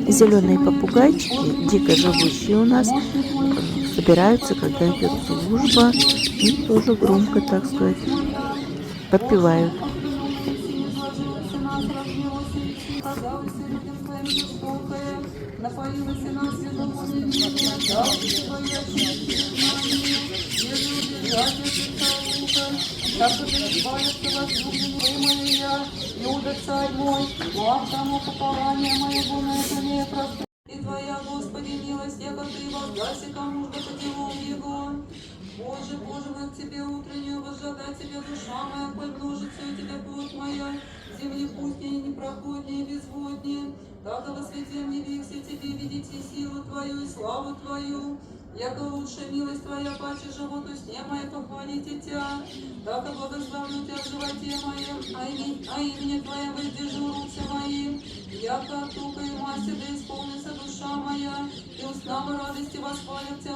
Зеленые попугайчики, дико живущие у нас, собираются, когда идет служба, и тоже громко, так сказать, подпевают. Напоилась нас святого умиления, дался твоя так что избавится возлюбленный моя, Иуда царь мой, слав тому пополание моего на земле просты. И твоя, Господи, милость, яко ты воздаси кому же по делам его. Боже, Боже, мы к тебе утреннюю возжада тебя, душа моя, коль множится у тебя плоть моя, земли пустнее, непроходнее, безводнее. Так во свете мне вексе тебе видите силу твою и славу твою. Яко лучшая милость твоя, паче животу сне моей похвалите тебя. Так и благословлю тебя в животе моем, а имени твоем воздержу руцы мои. Яко от тука и масти да исполнится душа моя, и устава радости восхвалят тебя